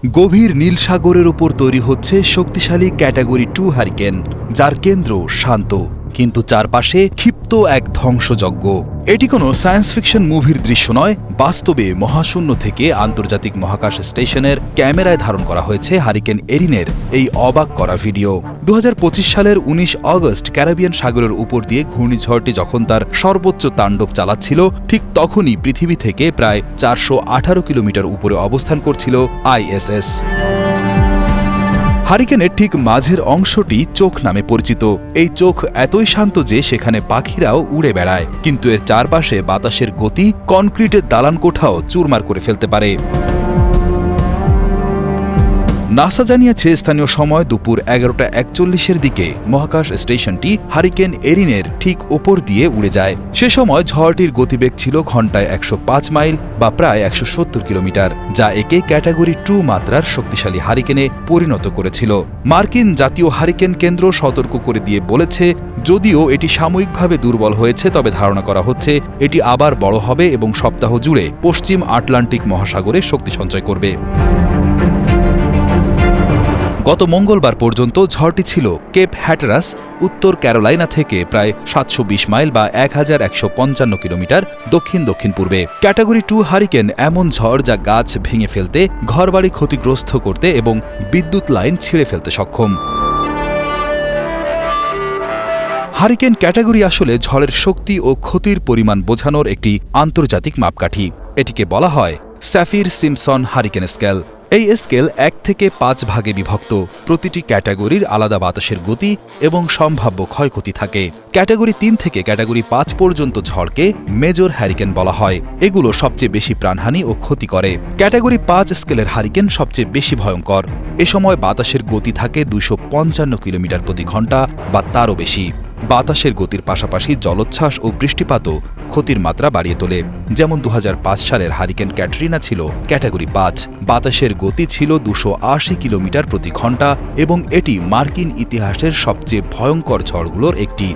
গভীর নীল সাগরের উপর তৈরি হচ্ছে শক্তিশালী ক্যাটাগরি 2 হারিকেন, যার কেন্দ্র শান্ত কিন্তু চারপাশে ক্ষিপ্ত এক ধ্বংসযজ্ঞ। এটি কোনো সায়েন্স ফিকশন মুভির দৃশ্য নয়, বাস্তবে মহাশূন্য থেকে আন্তর্জাতিক মহাকাশ স্টেশনের ক্যামেরায় ধারণ করা হয়েছে হারিকেন এরিনের এই অবাক করা ভিডিও। 2025 সালের 19 আগস্ট ক্যারিবিয়ান সাগরের উপর দিয়ে ঘূর্ণিঝড়টি যখন তার সর্বোচ্চ তাণ্ডব চালাচ্ছিল, ঠিক তখনই পৃথিবী থেকে প্রায় 418 কিলোমিটার উপরে অবস্থান করছিল ISS। হারিকেনের ঠিক মাঝের অংশটি চোখ নামে পরিচিত। এই চোখ এতই শান্ত যে সেখানে পাখিরাও উড়ে বেড়ায়, কিন্তু এর চারপাশে বাতাসের গতি কনক্রিটের দালান কোঠাও চুরমার করে ফেলতে পারে। নাসা জানিয়েছে স্থানীয় সময় দুপুর 11:41 দিকে মহাকাশ স্টেশনটি হারিকেন এরিনের ঠিক ওপর দিয়ে উড়ে যায়। সে সময় ঝড়টির গতিবেগ ছিল ঘণ্টায় 105 মাইল বা প্রায় 170 কিলোমিটার, যা একে ক্যাটাগরি 2 মাত্রার শক্তিশালী হারিকেনে পরিণত করেছিল। মার্কিন জাতীয় হারিকেন কেন্দ্র সতর্ক করে দিয়ে বলেছে, যদিও এটি সাময়িকভাবে দুর্বল হয়েছে, তবে ধারণা করা হচ্ছে এটি আবার বড় হবে এবং সপ্তাহ জুড়ে পশ্চিম আটলান্টিক মহাসাগরে শক্তি সঞ্চয় করবে। গত মঙ্গলবার পর্যন্ত ঝড়টি ছিল কেপ হ্যাটারাস, উত্তর ক্যারোলাইনা থেকে প্রায় 720 মাইল বা 1155 কিলোমিটার দক্ষিণ পূর্বে। ক্যাটাগরি 2 হারিকেন এমন ঝড় যা গাছ ভেঙে ফেলতে, ঘরবাড়ি ক্ষতিগ্রস্ত করতে এবং বিদ্যুৎ লাইন ছিঁড়ে ফেলতে সক্ষম। হারিকেন ক্যাটাগরি আসলে ঝড়ের শক্তি ও ক্ষতির পরিমাণ বোঝানোর একটি আন্তর্জাতিক মাপকাঠি। এটিকে বলা হয় স্যাফির সিম্পসন হারিকেন স্কেল। এই স্কেল 1 থেকে 5 ভাগে বিভক্ত। প্রতিটি ক্যাটাগরির আলাদা বাতাসের গতি এবং সম্ভাব্য ক্ষয়ক্ষতি থাকে। ক্যাটাগরি 3 থেকে ক্যাটাগরি 5 পর্যন্ত ঝড়কে মেজর হ্যারিকেন বলা হয়। এগুলো সবচেয়ে বেশি প্রাণহানি ও ক্ষতি করে। ক্যাটাগরি 5 স্কেলের হারিকেন সবচেয়ে বেশি ভয়ঙ্কর। এ সময় বাতাসের গতি থাকে 255 কিলোমিটার প্রতি ঘন্টা বা তারও বেশি। বাতাসের গতির পাশাপাশি জলোচ্ছ্বাস ও বৃষ্টিপাতও ক্ষতির মাত্রা বাড়িয়ে তোলে। যেমন 2005 সালের হারিকেন ক্যাটরিনা ছিল ক্যাটাগরি 5। বাতাসের গতি ছিল 280 কিলোমিটার প্রতি ঘন্টা এবং এটি মার্কিন ইতিহাসের সবচেয়ে ভয়ঙ্কর ঝড়গুলোর একটি।